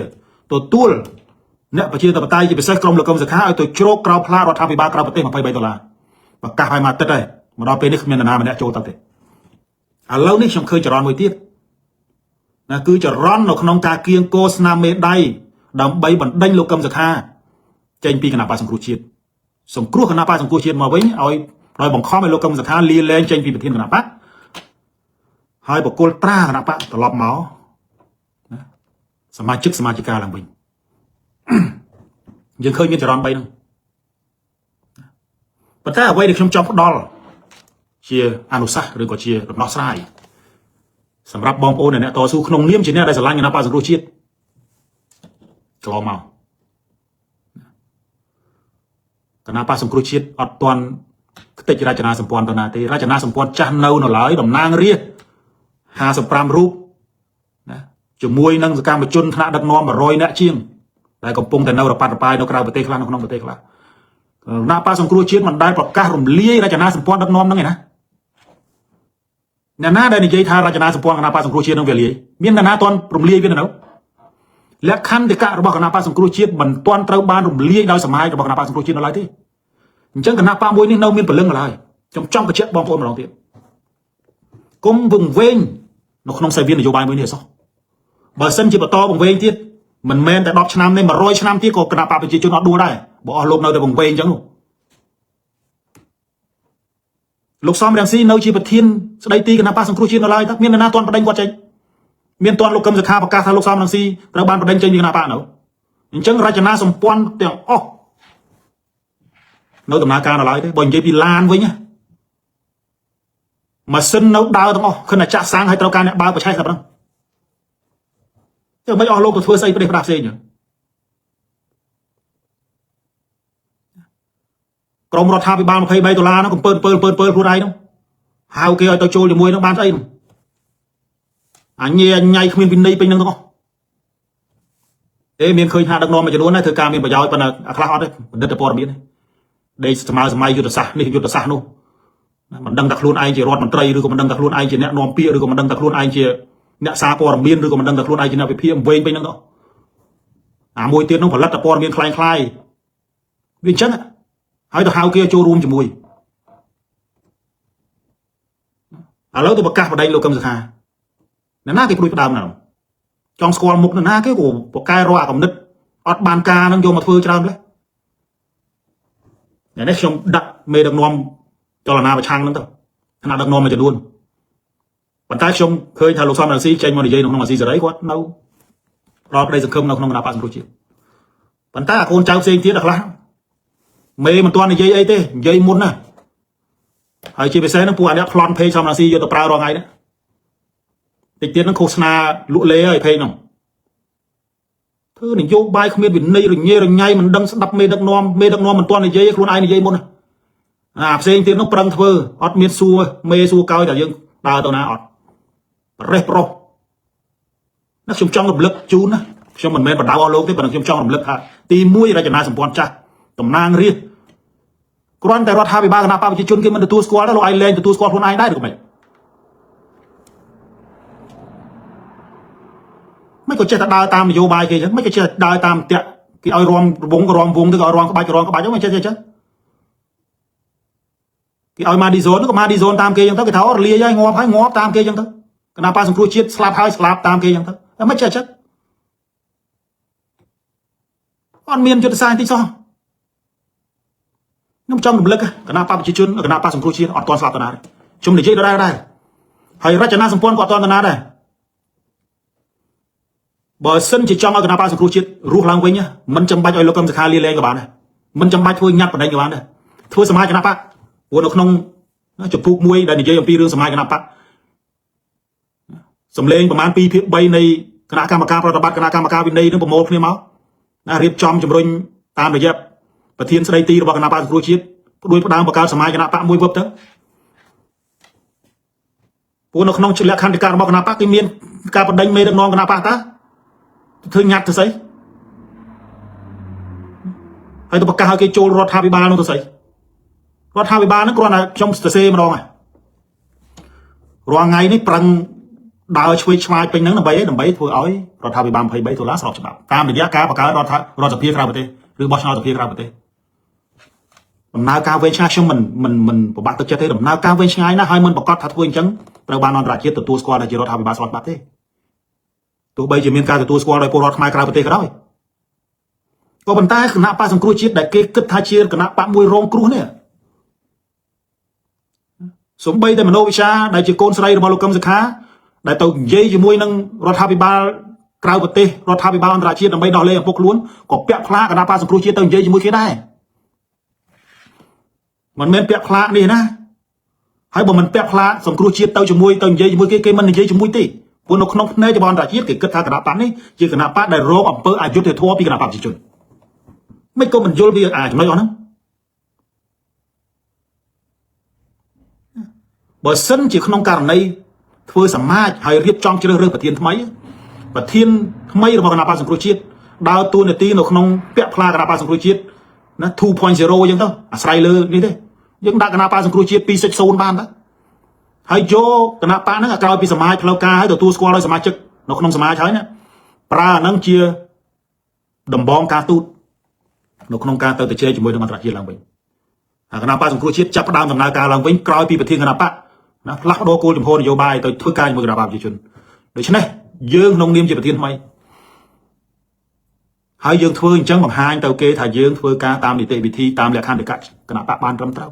ទទួលអ្នកប្រជាធិបតេយ្យជាពិសេសក្រុមលោកកឹមសុខាឲ្យទៅជ្រោកក្រោបផ្លារដ្ឋាភិបាលក្រៅប្រទេស$23ប្រកាសឲ្យមកទឹកហើយមកដល់ពេលនេះគ្មាននរណាម្នាក់ចូលទៅទេឥឡូវនេះខ្ញុំឃើញចរន្តមួយទៀតណាគឺចរន្តនៅក្នុងការគៀងគោស្នាមមេដៃដើម្បីបណ្ដេញលោកកឹមសុខាចេញពីគណៈបក្សសង្គ្រោះជាតិសង្គ្រោះគណៈបក្សសង្គ្រោះជាតិមកវិញឲ្យបង្ខំឲ្យលោកកឹមសុខាលាលែងចេញពីប្រធានគណៈបក្សហើយបកគលត្រាគណៈបក្សត្រឡប់មកណាសមាជិកាឡើងវិញយើងឃើញមានចរន្ត3ហ្នឹងប៉ុន្តែអ្វីដែលខ្ញុំចង់ផ្ដល់ជាអនុសាសន៍ឬក៏ជាដំណោះស្រាយសម្រាប់បងប្អូនអ្នកតស៊ូក្នុងនាមជាអ្នកដែលស្រឡាញ់គណៈបក្សសង្គ្រោះជាតិកន្លងមកគណៈបក្សសង្គ្រោះជាតិអត់ទាន់ខ្ទេចរចនាសម្ព័ន្ធទៅណាទេរចនាសម្ព័ន្ធចាស់នៅឡើយតំណាងរាស្ត្រ55រូបណាជាមួយនឹងសកម្មជនថ្នាក់ដឹកនាំ100នាក់ជាងដែលកំពុងតែនៅរប៉ាត់រប៉ាយនៅក្រៅប្រទេសខ្លះនៅក្នុងប្រទេសខ្លះគណៈបក្សសង្គ្រោះជាតិមិនដែលប្រកាសរំលាយរចនាសម្ព័ន្ធដឹកនាំហ្នឹងឯណាអ្នកណាដែលនិយាយថារចនាសម្ព័ន្ធគណៈបក្សសង្គ្រោះជាតិនឹងវាលាយមានអ្នកណាទាន់រំលាយវានៅលក្ខន្តិកៈរបស់គណៈបក្សសង្គ្រោះជាតិមិនទាន់ត្រូវបានរំលាយដោយសមាជិករបស់គណៈបក្សសង្គ្រោះជាតិនៅឡើយទេអញ្ចឹងគណៈបក្សមួយនេះនៅមានពលឹងឡើយខ្ញុំចង់បញ្ជាក់បងប្អូនម្ដងទៀតគុំវង្វេងនៅក្នុងសាវៀននយោបាយមួយនេះអសោះបើសិនជាបន្តវង្វេងទៀតមិនមែនតែ10ឆ្នាំទេ100ឆ្នាំទៀតក៏គណៈបក្សប្រជាជនអត់ដួលដែរបើអស់លោកនៅតែវង្វេងអញ្ចឹងលោកសំរងស៊ីនៅជាប្រធានស្ដីទីគណៈបក្សសង្គ្រោះជាតិនៅឡើយតើមាននរណាទាន់បដិញគាត់ចេញមានទាន់លោកកឹមសុខាប្រកាសថាលោកសំរងស៊ីត្រូវបានបដិញចេញពីគណៈបក្សនៅអញ្ចឹងរចនាសម្ព័ន្ធទាំងអស់នៅដំណើរការនៅឡើយទេបើនិយាយពីឡានវិញម៉ាស៊ីននៅដើរទាំងអស់ខណៈចាក់សាំងឲ្យត្រូវការអ្នកបើកប្រឆេះតែប៉ុណ្ណឹងទៅមិនអស់លោកទៅធ្វើស្អីប្រទេសផ្សេងចឹងក្រុមរដ្ឋាភិបាល$23ហ្នឹងកំពើខ្លួនឯងហ្នឹងហៅគេឲ្យទៅចូលជាមួយនឹងបានស្អីហ្នឹងអញញ៉ៃគ្មានវិន័យពេញហ្នឹងទាំងអស់ទេមានឃើញថាដឹកនាំមួយចំនួនដែរធ្វើការមានប្រយោជន៍ប៉ុន្តែអាខ្លះអត់ទេបណ្ឌិតព័ត៌មានទេដេកស្មើសម័យយុទ្ធសាស្ត្រនេះយុទ្ធសាស្ត្រនោះមិនដឹងថាខ្លួនឯងជារដ្ឋមន្ត្រីឬក៏មិនដឹងថាខ្លួនឯងជាអ្នកនាំពាក្យឬក៏មិនដឹងថាខ្លួនឯងជាអ្នកសារព័ត៌មានឬក៏មិនដឹងថាខ្លួនឯងជាអ្នកវិភាគវែងពេញហ្នឹងទៅអាមួយទៀតនោះផលិតព័ត៌មានคล้ายវាអញ្ចឹងហើយទៅហៅគេចូលរួមជាមួយឥឡូវទៅប្រកាសបដិញលោកកឹមសុខាអ្នកណាគេព្រួយផ្ដើមណាចង់ស្គាល់មុខអ្នកណាគេក៏ប្រកែរកអាកំណត់អត់បានការនឹងយកមកធ្វើច្រើនលេះនេះខ្ញុំដាក់មេដឹកនាំចលនាប្រឆាំងហ្នឹងទៅថ្នាក់ដឹកនាំមួយចំនួនប៉ុន្តែខ្ញុំឃើញថាលោកសំរងស៊ីចេញមកនិយាយនៅក្នុងអាស៊ីសេរីគាត់នៅដល់ក្តីសង្ឃឹមនៅក្នុងគណៈបក្សសង្គ្រោះជាតិប៉ុន្តែអាកូនចៅផ្សេងទៀតខ្លះមេមិនទាន់និយាយអីទេនិយាយមុនណាហើយជាពិសេសហ្នឹងពួកអាអ្នកប្លន់ពេកសំរងស៊ីយកទៅប្រើរាល់ថ្ងៃហ្នឹងតិចទៀតហ្នឹងឃោសនាលក់លេហើយពេកហ្នឹងធ្វើនយោបាយគ្មានវិន័យរញ៉េរញ៉ៃមិនដឹងស្ដាប់មេដឹកនាំមិនទាន់និយាយខ្លួនឯងនិយាយមុនអាផ្សេងទៀតនោះប្រឹងធ្វើអត់មានសួរមេសួរកោយតែយើងដើរទៅណាអត់ប្រេះប្រុសណាខ្ញុំចង់រំលឹកជូនណាខ្ញុំមិនមែនបដៅអស់លោកទេប៉ុន្តែខ្ញុំចង់រំលឹកថាទី1រចនាសម្ព័ន្ធចាស់តំណាងរាស្ត្រគ្រាន់តែរដ្ឋាភិបាលគណៈបព្វជិជនគេមិនទទួលស្គាល់ទេលោកឯងលែងទទួលស្គាល់ខ្លួនឯងដែរឬក៏មិនក៏ចេះតែដើរតាមនយោបាយគេអញ្ចឹងមិនក៏ចេះដើរតាមតាក់គេឲ្យរំវងក៏រំវងទៅក៏រំក្បាច់ហ្នឹងមិនចេះអញ្ចឹងគេឲ្យមកឌីសូនក៏មកឌីសូនតាមគេអញ្ចឹងទៅគេថារលាយហើយងាប់តាមគេអញ្ចឹងទៅគណៈបក្សសង្គ្រោះជាតិស្លាប់ហើយស្លាប់តាមគេអញ្ចឹងទៅតែមិនចេះអញ្ចឹងអត់មានយុទ្ធសាស្ត្រទីសោះខ្ញុំចង់រំលឹកគណៈបព្វជិជនគណៈបក្សសង្គ្រោះជាតិអត់ទាន់ស្លាប់ទៅណាខ្ញុំនិយាយដល់ដែរហើយរចនាសម្ព័ន្ធក៏អត់ទាន់ទៅណាដែរបើសិនជាចង់ឲ្យគណៈបក្សសង្គ្រោះជាតិរស់ឡើងវិញមិនចាំបាច់ឲ្យលោកកឹមសុខាលាលែងក៏បានដែរមិនចាំបាច់ធ្វើញ៉ាត់បដិញក៏បានដែរធ្វើសមាជគណៈបក្សព្រោះនៅក្នុងចំពោះមួយដែលនិយាយអំពីរឿងសមាជគណៈបក្សសំលេងប្រមាណ2/3នៃគណៈកម្មការប្រតិបត្តិគណៈកម្មការវិន័យនឹងប្រមូលគ្នាមកណារៀបចំជំរុញតាមរយៈប្រធានស្ដីទីរបស់គណៈបក្សសង្គ្រោះជាតិផ្ដួចផ្ដើមបង្កើតសមាជគណៈបក្សមួយវឹបទៅ ពួកនៅក្នុងលក្ខន្តិការរបស់គណៈបកគេមានការបដិញមេដឹកនាំគណៈបកតាធ្វើញ៉ាត់ទៅស្អីហើយទៅប្រកាសឲ្យគេចូលរដ្ឋាភិបាលនោះទៅស្អីរដ្ឋាភិបាលហ្នឹងគ្រាន់តែខ្ញុំសរសេរម្ដងហើយរាល់ថ្ងៃនេះប្រឹងដើរឆ្វេងឆ្វាយពេញហ្នឹងដើម្បីធ្វើឲ្យរដ្ឋាភិបាល23ដុល្លារស្របច្បាប់តាមរយៈការបង្កើតរដ្ឋសភាក្រៅប្រទេសឬបោះឆ្នោតសភាក្រៅប្រទេសដំណើរការវែងឆ្ងាយខ្ញុំមិនប្របាក់ទឹកចិត្តទេដំណើរការវែងឆ្ងាយណាស់ហើយមិនប្រកាសថាធ្វើអញ្ចឹងត្រូវបានអន្តរជាតិទទួលស្គាល់ថាជារដ្ឋាភិបាលស្របច្បាប់ទេទោះបីជាមានការទទួលស្គាល់ដោយពលរដ្ឋខ្មែរក្រៅប្រទេសក៏ដោយក៏ប៉ុន្តែគណៈបកសង្គ្រោះជាតិដែលគេគិតថាជាគណៈបកមួយរងគ្រោះនេះសំបីតែមនោវិជ្ជាដែលជាកូនស្រីរបស់លោកកឹមសុខាដែលទៅនិយាយជាមួយនឹងរដ្ឋាភិបាលក្រៅប្រទេសរដ្ឋាភិបាលអន្តរជាតិដើម្បីដោះលែងឪពុកខ្លួនក៏ពាក់ផ្លាកគណៈបកសង្គ្រោះជាតិទៅនិយាយជាមួយគេដែរមិនមែនពាក់ផ្លាកនេះណាហើយបើមិនពាក់ផ្លាកសង្គ្រោះជាតិទៅជាមួយទៅនិយាយជាមួយគេមិននិយាយជាមួយទេព្រោះនៅក្នុងផ្នែករបស់អន្តរជាតិគេគិតថាគណៈបកនេះជាគណៈបកដែលរងអំពើអយុត្តិធម៌ពីគណៈបកប្រជាជនមិនក៏មិនយល់ពីចំណុចអស់ហ្នឹងបើសិនជាក្នុងករណីធ្វើសមាជហើយរៀបចំជ្រើសរើសប្រធានថ្មីរបស់គណៈបកសង្គ្រោះជាតិដើរតួនាទីនៅក្នុងពាក់ផ្លាកគណៈបកសង្គ្រោះជាតិណា 2.0 អញ្ចឹងទៅអាស្រ័យលើនេះទេយើងដាក់គណៈបកសង្គ្រោះជាតិ2.0បានតាហើយយកគណៈបកហ្នឹងក្រោយពីសមាជផ្លូវការហើយទទួលស្គាល់ដោយសមាជិកនៅក្នុងសមាជហើយណាប្រើអាហ្នឹងជាដំបងការទូតនៅក្នុងការទៅជែកជាមួយនឹងអន្តរជាតិឡើងវិញគណៈបកសង្គ្រោះជាតិចាប់ផ្ដើមដំណើរការឡើងវិញក្រោយពីប្រធានគណៈបកណាផ្លាស់ប្ដូរគោលជំហរនយោបាយទៅធ្វើការជាមួយគណៈបកប្រជាជនដូច្នេះយើងក្នុងនាមជាប្រធានថ្មីហើយយើងធ្វើអញ្ចឹងបង្ហាញទៅគេថាយើងធ្វើការតាមនីតិវិធីតាមលក្ខន្តិកៈគណៈបកបានត្រឹមត្រូវ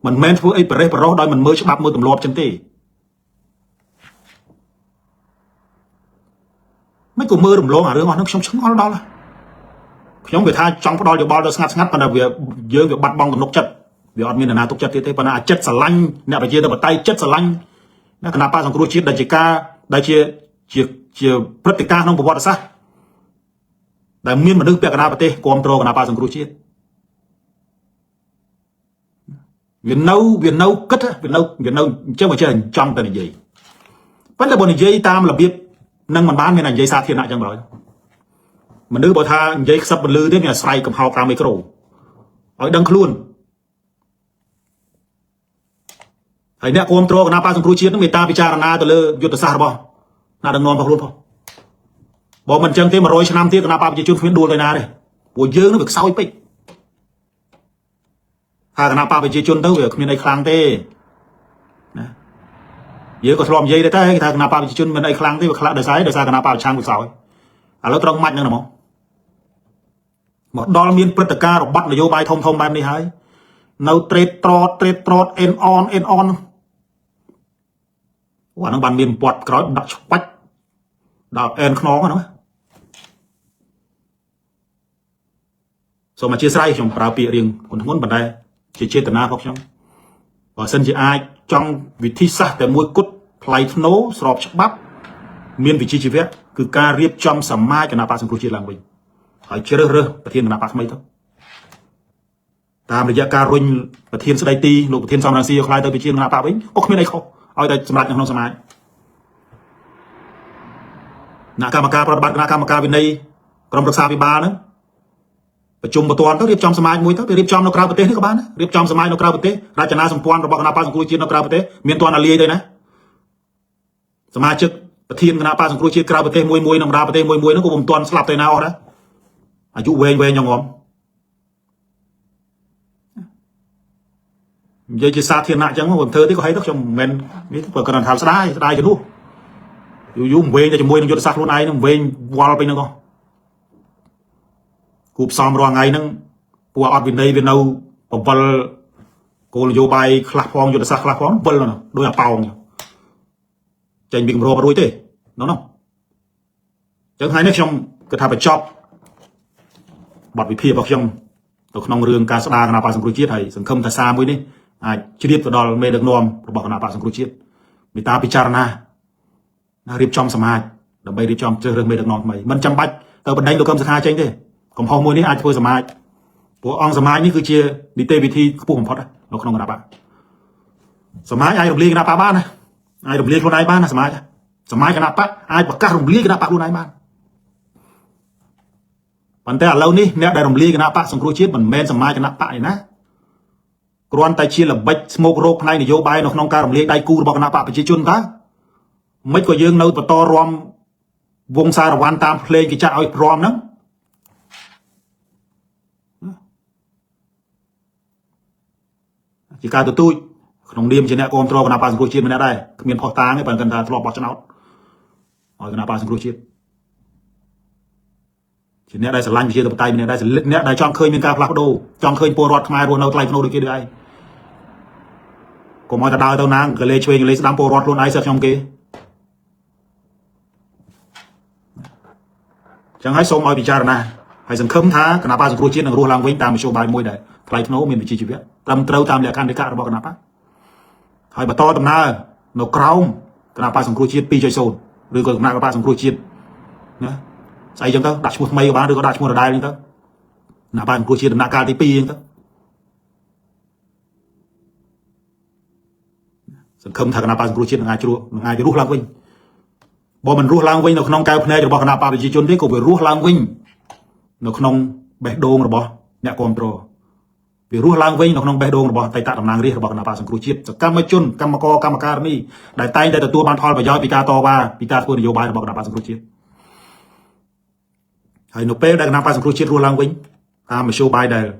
មិនមែនធ្វើអីបរិះបរោះដោយមិនមើលច្បាប់មើលទម្លាប់ចឹងទេមិនក៏មើលរំលងអារឿងអស់ហ្នឹងខ្ញុំឆ្ងល់ដល់ខ្ញុំវាថាចង់ផ្ដល់យោបល់ទៅស្ងាត់ប៉ុន្តែយើងវាបាត់បង់ទំនុកចិត្តវាអត់មាននរណាទុកចិត្តទៀតទេប៉ុន្តែអាចិត្តស្រឡាញ់អ្នកប្រជាធិបតេយ្យចិត្តស្រឡាញ់គណៈបកសង្គ្រោះជាតិដែលជាការដែលជាព្រឹត្តិការណ៍ក្នុងប្រវត្តិសាស្ត្រដែលមានមនុស្សពាក់កណ្ដាលប្រទេសគ្រប់គ្រងគណៈបកសង្គ្រោះជាតិវានៅគិតវានៅអញ្ចឹងមកចេះចង់តែនិយាយប៉ុន្តែបើនិយាយតាមរបៀបនឹងមិនបានមាននិយាយសាធារណៈអញ្ចឹងបើមនុស្សបើថានិយាយខ្សឹបពលឺទេមានអាស្រ័យកំហោតាមមីក្រូឲ្យដឹងខ្លួនហើយអ្នកគ្រប់គ្រងគណៈបកសង្គ្រោះជាតិនឹងមេត្តាពិចារណាទៅលើយុទ្ធសាស្ត្ររបស់អ្នកដឹកនាំរបស់ខ្លួនផងបើមិនអញ្ចឹងទេ100ឆ្នាំទៀតគណៈបកប្រជាជនគ្មានដួលទៅណាទេព្រោះយើងនឹងវាខ្សោយពេកថាគណៈបកប្រជាជនទៅវាគ្មានអីខ្លាំងទេណាយើងក៏ធ្លាប់និយាយដែរតែថាគណៈបកប្រជាជនមិនអីខ្លាំងទេវាខ្លាំងដោយសារគណៈបកប្រឆាំងវាខ្សោយឥឡូវត្រង់ម៉ាច់ហ្នឹងហ្មងមកដល់មានព្រឹត្តិការណ៍របត់នយោបាយធំបែបនេះហើយនៅត្រេតត្រតអេនអនអាហ្នឹងបានមានពាត់ក្រោយដាក់ឆ្បាច់ដល់អេនខ្នងហ្នឹងសូមអធិស្ឋានខ្ញុំប្រើពាក្យរៀងធ្ងន់ប៉ុន្តែជាចេតនារបស់ខ្ញុំបើសិនជាអាចចង់វិធីសាស្ត្រតែមួយគត់ថ្លៃធ្នូស្របច្បាប់មានវិជ្ជាជីវៈគឺការរៀបចំសមាជគណៈបកសង្គ្រោះជាតិឡើងវិញហើយជ្រើសរើសប្រធានគណៈបកថ្មីទៅតាមរយៈការរុញប្រធានស្ដីទីលោកប្រធានសំរងស៊ីឲ្យខ្លាយទៅប្រធានគណៈបកវិញក៏គ្មានអីខុសឲ្យតែសម្រាប់ក្នុងសមាជគណៈកម្មការប្រតិបត្តិគណៈកម្មការវិន័យក្រុមប្រឹក្សាពិបាលហ្នឹងប្រជុំបន្ទាន់ទៅរៀបចំសមាជមួយទៅរៀបចំនៅក្រៅប្រទេសនេះក៏បានរៀបចំសមាជនៅក្រៅប្រទេសរចនាសម្ព័ន្ធរបស់គណៈបកសង្គ្រោះជាតិនៅក្រៅប្រទេសមានទាន់អាលាយទេណាសមាជិកប្រធានគណៈបកសង្គ្រោះជាតិក្រៅប្រទេសមួយនៅបណ្ដាប្រទេសមួយហ្នឹងក៏មិនទាន់ស្លាប់ទៅណាអស់ដែរអាយុវែងញងំនិយាយជាសាធារណៈអញ្ចឹងខ្ញុំធ្វើទេក៏ហីទៅខ្ញុំមិនមែននេះបើគាត់ថាស្ដាយជំនួសយូរវែងតែជាមួយនឹងយុទ្ធសាស្ត្រខ្លួនឯងនឹងវែងវល់ពេញហ្នឹងក៏គូផ្សំរាល់ថ្ងៃហ្នឹងពួកអត់វិន័យវានៅ7គោលនយោបាយខ្លះផងយុទ្ធសាស្ត្រខ្លះផង7ហ្នឹងដោយអាប៉ោងចេញពីគម្របរួចទេហ្នឹងអញ្ចឹងថ្ងៃនេះខ្ញុំគិតថាបញ្ចប់បទវិភាគរបស់ខ្ញុំទៅក្នុងរឿងការស្ដារគណៈបកសង្គ្រោះជាតិហើយសង្ឃឹមថាសារមួយនេះអាចជ្រាបទៅដល់មេដឹកនាំរបស់គណៈបកសង្គ្រោះជាតិមេត្តាពិចារណារៀបចំសមាជដើម្បីរៀបចំជ្រើសរើសមេដឹកនាំថ្មីមិនចាំបាច់ទៅបណ្ដេញលោកកឹមសុខាចេញទេកំហុសមួយនេះអាចធ្វើសមាជព្រោះអង្គសមាជនេះគឺជានីតិវិធីខ្ពស់បំផុតនៅក្នុងគណៈបកសមាជអាចរំលាយគណៈបកបានណា ai rầm lia luôn ai ban là sớm mai cái nạp bác ai bạc cá rầm lia cái nạp bác luôn ai ban vấn đề là lâu ní nè đại rầm lia cái nạp bác sông cua chết mình men sớm mai cái nạp bác này ná còn tay chia là bách smoke rope này để vô bay nó không cá rầm lia đại cu bọc cái nạp bác phải chia chun ta mấy cái dương nấu to rom vùng xa là quan tam lên cái chợ rom đó chỉ cả tụi tôi không điềm trên này control cái nào pas cua chiên bên đây miền phò tang cái phần cần ta lọp bọt cho nó rồi cái nào pas cua chiên trên này đây sẽ lanh chia tập tay bên đây sẽ lết này đây trong khơi miền ca flap đô trong khơi po rọt mai rồi nấu tay nấu được kia đây còn mọi ta đào tao nang cái lê chơi cái lê đám po rọt luôn ai sợ trong kia chẳng hay xong mọi bị cha là hay dừng khấm thá cái nào pas cua chiên là rùa lang vinh tam show bài môi đây tay nấu miền bị chi biết tam trâu tam lẹ can để cả rồi bao cái nào pas hay bà to tầm na nó còng cái nào pas cua chiên pi chơi sồn rồi còn nào pas cua chiên nữa sai chẳng tao đặt một mây của bạn rồi có đặt một ở đây đi tao nào pas cua chiên là ca tí pi tao không thật nào pas cua chiên là ngay cái ruột lang vinh bỏ mình ruột lang vinh nó không cao này rồi bỏ cái nào pas chỉ chôn đấy cũng phải ruột lang vinh nó không bẻ đôn rồi bỏ nhẹ control vì ruột lang vinh nó không bẻ đôn rồi bỏ tay tạ làm nàng riết rồi bỏ cái nào pas cua chiên cam mấy chun cam co cam car mi đại tay đạiตัวban thol và do pita to ba pita thôi nhiều bài rồi bỏ cái nào pas cua chiên hay nó pe đại nào pas cua chiên ruột lang vinh mà show bài đại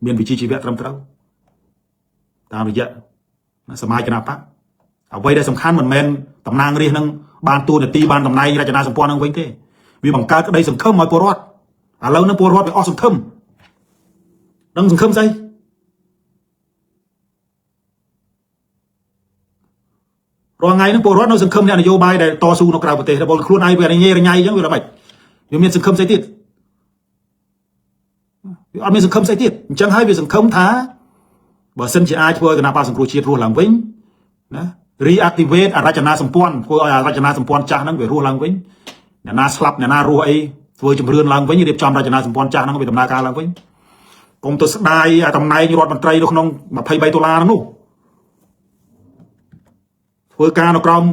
miền vị trí chỉ biết làm trâu ta bây giờสมัยจะนับปะเอาไว้ได้สำคัญเหมือนเมนตำนางเรียนนั่งบานตัวเนี่ยตีบานตำนายราชนาสมปองนั่งไว้ที่วิบังการก็ได้สมคมมาปวดแล้วนั่งปวดไปออกสมคมนั่งสมคมใช่รอไงนั่งปวดนั่งสมคมเนี่ยนโยบายได้ต่อสู้นกกราบประเทศแต่บอลครูนายเวลาเงี้ยยังเวลาแบบยังมีสมคมใส่ติดอันมีสมคมใส่ติดจังให้มีสมคมท้าบ่เส้นชีไอช่วยกันนาปาสังครูชีรัวหลังวิ่งนะreactivate อาราชนาสมปอนพวกอาราชนาสมปอนจ้านั่งไปรัวหลังวิ่งเนี่ยนาสลับเนี่ยนารัวไอ้ช่วยจมเรือนหลังวิ่งเรียบจอมราชนาสมปอนจ้านั่งไปทำนาการหลังวิ่งกองตัวสดายตำนายรถมันไตรลูกน้องมาไพ่ใบตัวลานะนู่ช่วยการเอากรอม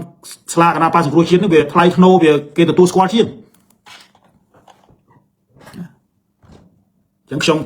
สลากนาปาสังครูชีนี่ไปไพลโนไปเกตตัวสควอตชีนยังชง